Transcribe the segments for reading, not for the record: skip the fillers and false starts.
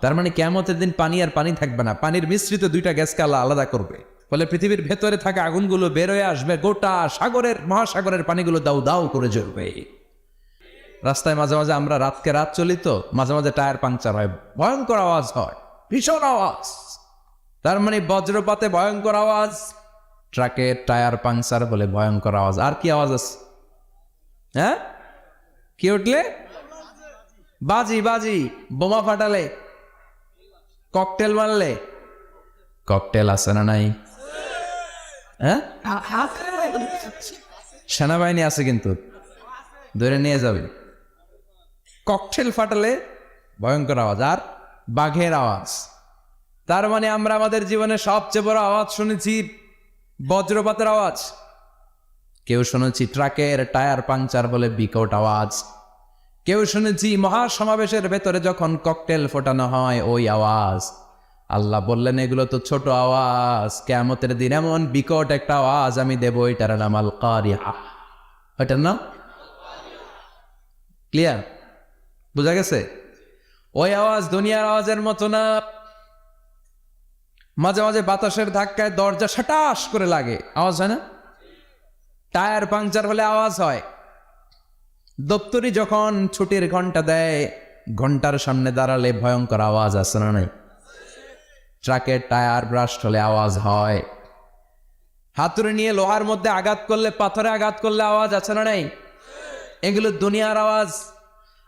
তার মানে কিয়ামতের দিন পানি আর পানি থাকবে না, পানির মিশ্রিত দুইটা গ্যাসকে আল্লাহ আলাদা করবে। ফলে পৃথিবীর ভেতরে থাকা আগুনগুলো বের হয়ে আসবে, গোটা সাগরের মহাসাগরের পানিগুলো দাউ দাউ করে জ্বলবে। রাস্তায় মাঝে মাঝে আমরা রাতকে রাত চলি, তো মাঝে মাঝে টায়ার পাংচার হয়, ভয়ঙ্কর আওয়াজ হয়, ভীষণ আওয়াজ। তার মানে বজ্রপাতে ভয়ঙ্কর আওয়াজ, ট্রাকের টায়ার পাংচার হলে ভয়ঙ্কর আওয়াজ। আর কি আওয়াজ আছে? হ্যাঁ, কি উঠলে? বাজি বাজি, বোমা ফাটালে, ককটেল মারলে। ককটেল আছে না নাই? হ্যাঁ, সেনাবাহিনী আছে কিন্তু ধরে নিয়ে যাবে। ককটেল ফাটালে ভয়ঙ্কর আওয়াজ, আর বাঘের আওয়াজ। তার মানে আমরা আমাদের জীবনে সবচেয়ে বড় আওয়াজ শুনেছি বজ্রপাতের আওয়াজ, কেউ শুনেছি ট্রাকের টায়ার পাংচার বলে বিকট আওয়াজ, কেউ শুনেছি মহাসমাবেশের ভেতরে যখন ককটেল ফোটানো হয় ওই আওয়াজ। আল্লাহ বললেন এগুলো তো ছোট আওয়াজ, কিয়ামতের দিন এমন বিকট একটা আওয়াজ আমি দেব, এটার নাম আল কারিআহ। এটার নাম ক্লিয়ার? বুঝা গেছে? ওই আওয়াজ দুনিয়ার আওয়াজের মতো না। মাঝে মাঝে বাতাসের ধাক্কায় দরজা সাটাস করে লাগে, আওয়াজ হয় না? টায়ার পাংচার হলে আওয়াজ হয়। দপ্তরি যখন ছুটির ঘন্টা দেয়, ঘন্টার সামনে দাঁড়ালে ভয়ঙ্কর আওয়াজ আছে না নাই? ট্রাকের টায়ার ব্রাস্ট হলে আওয়াজ হয়। হাতুড়ি নিয়ে লোহার মধ্যে আঘাত করলে, পাথরে আঘাত করলে আওয়াজ আছে না নাই? এগুলো দুনিয়ার আওয়াজ।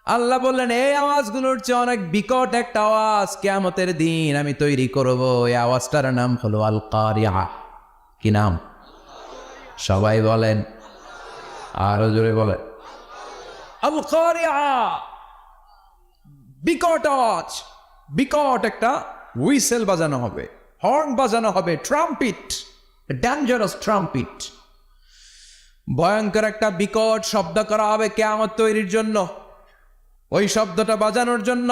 আল্লাহ বললেন এই আওয়াজগুলোর চেয়ে অনেক বিকট একটা আওয়াজ কিয়ামতের দিন আমি তৈরি করব। এই আওয়াজটার নাম হলো আল কারিআহ। কি নাম? সবাই বলেন, আরো জোরে বলেন, আল কারিআহ। বিকট আওয়াজ, বিকট একটা হুইসেল বাজানো হবে, হর্ন বাজানো হবে, ট্রাম্পিট, ডেঞ্জারাস ট্রাম্পিট। ভয়ঙ্কর একটা বিকট শব্দ করা হবে কিয়ামত তৈরির জন্য। ওই শব্দটা বাজানোর জন্য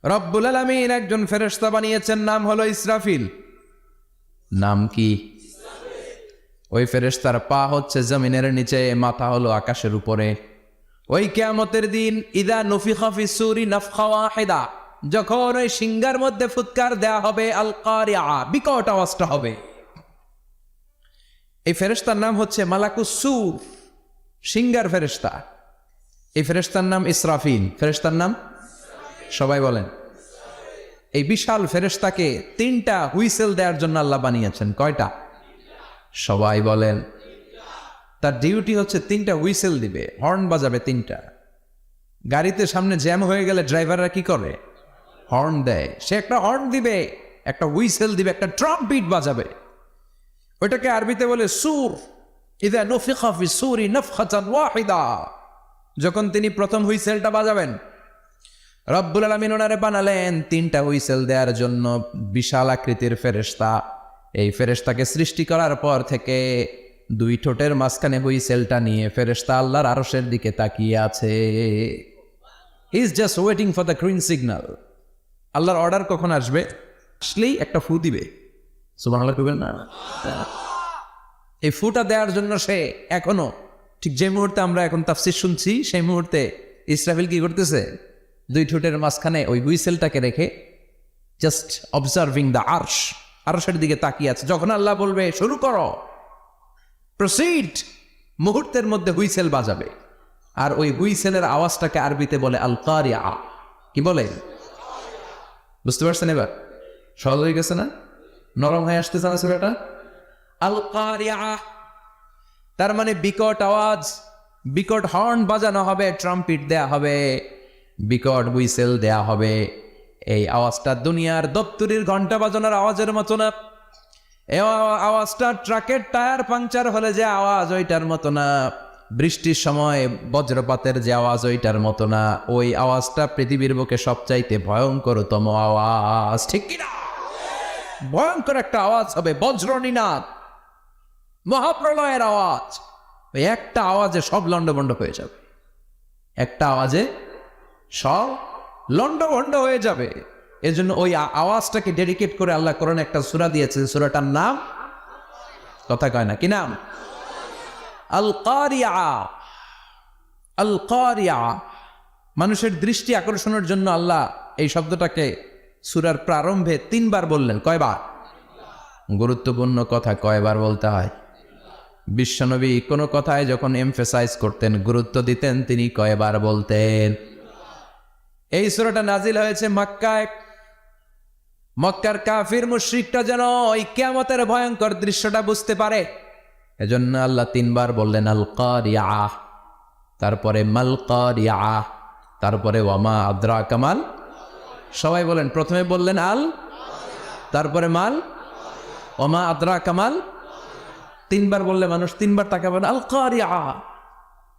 রব্বুল আলামিন একজন ফেরেশতা বানিয়েছেন, নাম হলো ইসরাফিল। নাম কি? ওই ফেরেশতার পা হচ্ছে জমিনের নিচে, মাথা হলো আকাশের উপরে। ওই কিয়ামতের দিন ইদা নুফিখা ফিস সূরি নাফখা ওয়াহিদা, যখন ওই সিংহার মধ্যে ফুৎকার দেয়া হবে, আল কারিআহ, বিকট আওয়াজটা হবে। এই ফেরেশতার নাম হচ্ছে মালাকুস সূর, সিংহার ফেরেশতা। এই ফেরেশতার নাম ইসরাফিল। ফেরেশতার নাম সবাই বলেন। এই বিশাল ফেরেশতাকে তিনটা হুইসেল দেওয়ার জন্য আল্লাহ বানিয়েছেন। কয়টা? সবাই বলেন। তার ডিউটি হচ্ছে তিনটা হুইসেল দিবে, হর্ন বাজাবে তিনটা। গাড়িতে সামনে জ্যাম হয়ে গেলে ড্রাইভাররা কি করে? হর্ন দেয়। সে একটা হর্ন দিবে, একটা হুইসেল দিবে, একটা ট্রাম্পিট বাজাবে। ওইটাকে আরবিতে বলে সুর। ইযা নুফিখা ফিস সূরি নাফখাতান ওয়াহিদা, যখন তিনি প্রথম হুইসেলটা বাজাবেন, রব্বুল আলামিন ওনারে বানালেন তিনটা হুইসেল দেওয়ার জন্য বিশাল আকৃতির ফেরেশতা। এই ফেরেশতাকে সৃষ্টি করার পর থেকে দুই ঠোঁটের মাঝখানে হুইসেলটা নিয়ে ফেরেশতা আল্লাহর আরশের দিকে তাকিয়ে আছে। He is just waiting for the green signal. আল্লাহর অর্ডার কখন আসবে, আসলেই একটা ফু দিবে। সুবহানাল্লাহ কইবেন না? এই ফুটা দেওয়ার জন্য সে এখনো, ঠিক যে মুহূর্তে আমরা এখন তাফসীর শুনছি, সেই মুহূর্তে ইসরাফিল কি করতেছে? দুই ঠোঁটের মাঝখানে ওই হুইসেলটাকে রেখে জাস্ট অবজার্ভিং দ্য আরশ, আরশের দিকে তাকিয়ে আছে। যখন আল্লাহ বলবে শুরু করো, প্রসিড, মুহূর্তের মধ্যে হুইসেল বাজাবে। আর ওই হুইসেলের আওয়াজটাকে আরবিতে বলে আল কারিআহ। কি বলে? বুঝতে পারছেন এবার? সহজ হয়ে গেছে না? নরম হয়ে আসতেছে না সূরাটা? আল কারিআহ তার মানে বিকট আওয়াজ, বিকট হর্ন বাজানো হবে, ট্রাম্পিট দেয়া হবে, বিকট হুইসেল দেয়া হবে। এই আওয়াজটা দুনিয়ার দপ্তরির ঘন্টা বাজানোর আওয়াজের মতো না। এই আওয়াজটা ট্রাকের টায়ার পাংচার হলে যে আওয়াজ ওইটার মতো না। বৃষ্টির সময় বজ্রপাতের যে আওয়াজ ওইটার মতো না। ওই আওয়াজটা পৃথিবীর বুকে সবচাইতে ভয়ঙ্করতম আওয়াজ, ঠিক কিনা? ভয়ঙ্কর একটা আওয়াজ হবে, বজ্রনিনাদ, মহাপ্রলয়ের আওয়াজ। ওই একটা আওয়াজে সব লন্ডভন্ড হয়ে যাবে। একটা আওয়াজে সব লন্ডভন্ড হয়ে যাবে। এজন্য ওই আওয়াজটাকে ডেডিকেট করে আল্লাহ কোরআনে একটা সূরা দিয়েছে। সূরাটার নাম, কথা কয় না, কি নাম? আল কারিআহ। আল কারিআহ মানুষের দৃষ্টি আকর্ষণের জন্য আল্লাহ এই শব্দটাকে সূরার প্রারম্ভে 3 বার বললেন। কয়বার? গুরুত্বপূর্ণ কথা কয়বার বলতে হয়? বিশ্বনবী কোনো কথায় যখন এমফেসাইজ করতেন, গুরুত্ব দিতেন, তিনি কয়বার বলতেন? এই সূরাটা নাজিল হয়েছে মক্কায়। মক্কার কাফির মুশরিকরা যেন ওই কিয়ামতের ভয়ঙ্কর দৃশ্যটা বুঝতে পারে, এজন্য আল্লাহ 3 বার বললেন আল কারিআহ, তারপরে মাল কারিআহ, তারপরে ওয়ামা আদরাকা মাল। সবাই বলেন, প্রথমে বললেন আল, তারপরে মাল, ওয়ামা আদরাকা মাল। 3 বার বললে মানুষ 3 বার তাকাবেন, আল কারিআহ,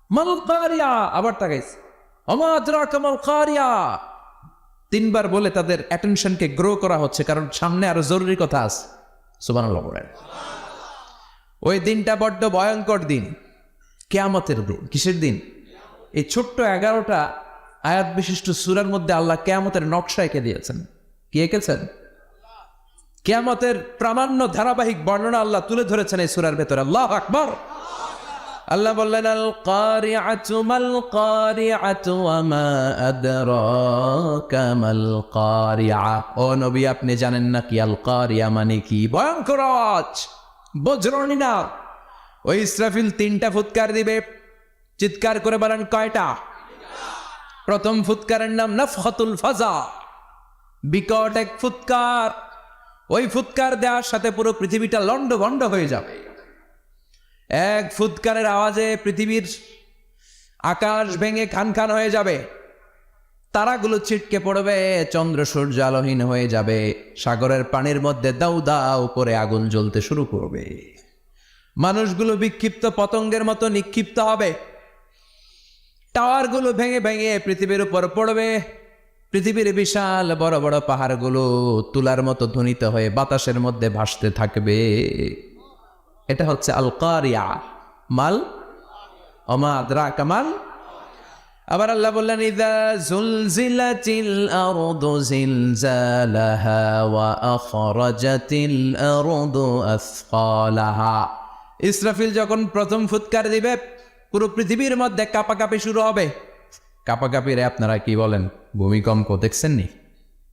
মাল কারিআহ, আবার তাকাইছে ওয়ামা আদরাকা মাল কারিআহ। 3 বার বলে তাদের অ্যাটেনশনকে গ্রো করা হচ্ছে, কারণ সামনে আরো জরুরি কথা আছে। সুবহানাল্লাহ বলেন। ওই দিনটা বড্ড ভয়ঙ্কর দিন, কিয়ামতের দিন। কিসের দিন? এই ছোট্ট 11টা আয়াত বিশিষ্ট সূরার মধ্যে আল্লাহ কিয়ামতের নকশা এঁকে দিয়েছেন। কি এঁকেছেন? কিয়ামতের প্রামাণ্য ধারাবাহিক বর্ণনা আল্লাহ তুলে ধরেছেন এই সূরার ভেতরে। আল্লাহু আকবার। আল্লাহ বললেন আল কারিআতু মাল কারিআতু ওয়া মা আদরাকা মাল কারিআ। ও নবী, আপনি জানেন না কি আল কারিআ মানে কি? ভয়ঙ্কর আওয়াজ, বজ্রনি না। ওই ইসরাফিল 3টা ফুৎকার দিবে। চিৎকার করে বলেন, কয়টা? প্রথম ফুৎকারের নাম নাফখাতুল ফাজা, বিকট এক ফুৎকার। ওই ফুৎকার দেওয়ার সাথে পুরো পৃথিবীটা লন্ডভন্ড হয়ে যাবে। এক ফুৎকারের আওয়াজে পৃথিবীর আকাশ ভেঙে খান খান হয়ে যাবে, তারাগুলো ছিটকে পড়বে, চন্দ্র সূর্য আলোহীন হয়ে যাবে, সাগরের পানির মধ্যে দাউ দাউ করে আগুন জ্বলতে শুরু করবে, মানুষগুলো বিক্ষিপ্ত পতঙ্গের মতো নিক্ষিপ্ত হবে, টাওয়ারগুলো ভেঙে ভেঙে পৃথিবীর উপর পড়বে, পৃথিবীর বিশাল বড় বড় পাহাড়গুলো তুলার মতো ধ্বনিত হয়ে বাতাসের মধ্যে ভাসতে থাকবে। এটা হচ্ছে আল কারিআ। মাল ওমা আদরাকা মাল। আবার আল্লাহ বললেন ইযা যুলজিলাতিল আরদু জিলজালাহা ওয়া আখরাজাতিল আরদু আসফালাহা। ইসরাফিল যখন প্রথম ফুৎকার দিবে, পুরো পৃথিবীর মধ্যে কাঁপাকাঁপি শুরু হবে। কাঁপাকাঁপিরে আপনারা কি বলেন? ভূমিকম্প দেখছেন নি?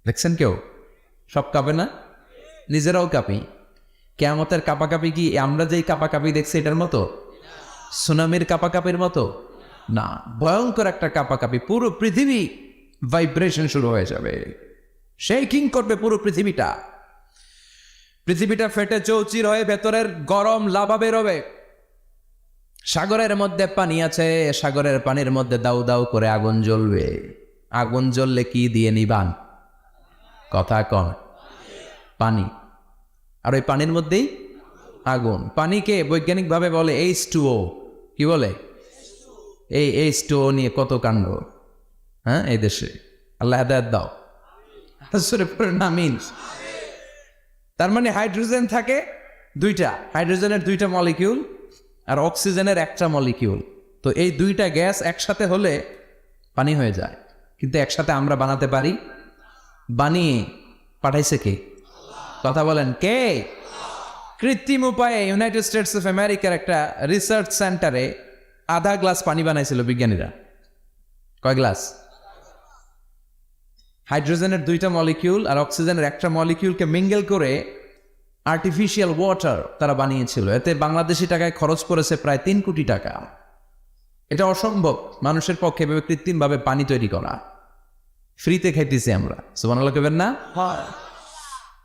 দেখছেন কেউ? সব কাঁপে না? নিজেরাও কাঁপি। কিয়ামতের কাঁপাকাঁপি কি আমরা যেই কাঁপাকাঁপি দেখছি এটার মতো? সুনামির কাঁপাকাঁপির মতো না, ভয়ঙ্কর একটা কাঁপাকাঁপি। পুরো পৃথিবী ভাইব্রেশন শুরু হয়ে যাবে, শেকিং করবে পুরো পৃথিবীটা। পৃথিবীটা ফেটে চৌচির হয়ে ভেতরের গরম লাভা বেরোবে। সাগরের মধ্যে পানি আছে, সাগরের পানির মধ্যে দাউ দাউ করে আগুন জ্বলবে। আগুন জ্বললে কি দিয়ে নিবান? কথা কম। পানি। আর ওই পানির মধ্যেই আগুন। পানিকে বৈজ্ঞানিকভাবে বলে H2O। কি বলে? এই H2O নিয়ে কত কাণ্ড, হ্যাঁ, এই দেশে। আল্লাহ হেদায়েত দাও। নামিন। তার মানে হাইড্রোজেন থাকে 2টা, হাইড্রোজেনের 2টা মলিকিউল আর অক্সিজেনের 1টা মলিকিউল। তো এই 2টা গ্যাস একসাথে হলে পানি হয়ে যায়। কিন্তু একসাথে আমরা বানাতে পারি? বানিয়ে পাঠাইছে কে? কথা বলেন, কে? কৃত্রিম উপায়ে ইউনাইটেড স্টেটস অফ আমেরিকার একটা রিসার্চ সেন্টারে আধা গ্লাস পানি বানাইছিল বিজ্ঞানীরা। কয় গ্লাস? হাইড্রোজেনের 2টা মলিকিউল আর অক্সিজেনের 1টা মলিকিউলকে মিঙ্গেল করে আর্টিফিশিয়াল ওয়াটার তারা বানিয়েছিল। এতে বাংলাদেশি টাকায় খরচ করেছে প্রায় 3 কোটি টাকা। এটা অসম্ভব মানুষের পক্ষে এভাবে কৃত্রিমভাবে পানি তৈরি করা। ফ্রিতে খাইতেছি আমরা, সুবহানাল্লাহ কইবেন না?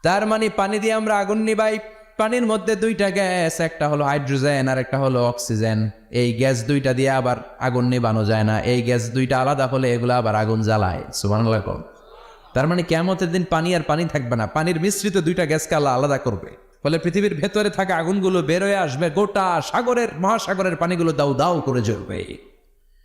তার মানে পানি দিয়ে আমরা আগুন নিবাই। পানির মধ্যে 2টা গ্যাস, একটা হলো হাইড্রোজেন আর একটা হলো অক্সিজেন। এই গ্যাস 2টা দিয়ে আবার আগুন নিবানো যায় না। এই গ্যাস 2টা আলাদা হলে এগুলো আবার আগুন জ্বালায়। সুবহানাল্লাহ। তার মানে কিয়ামতের দিন পানি আর পানি থাকবে না, পানির মিশ্রিত 2টা গ্যাসকে আল্লাহ আলাদা করবে। ফলে পৃথিবীর ভেতরে থাকা আগুনগুলো বের হয়ে আসবে, গোটা সাগরের মহাসাগরের পানিগুলো দাউ দাউ করে জ্বলবে।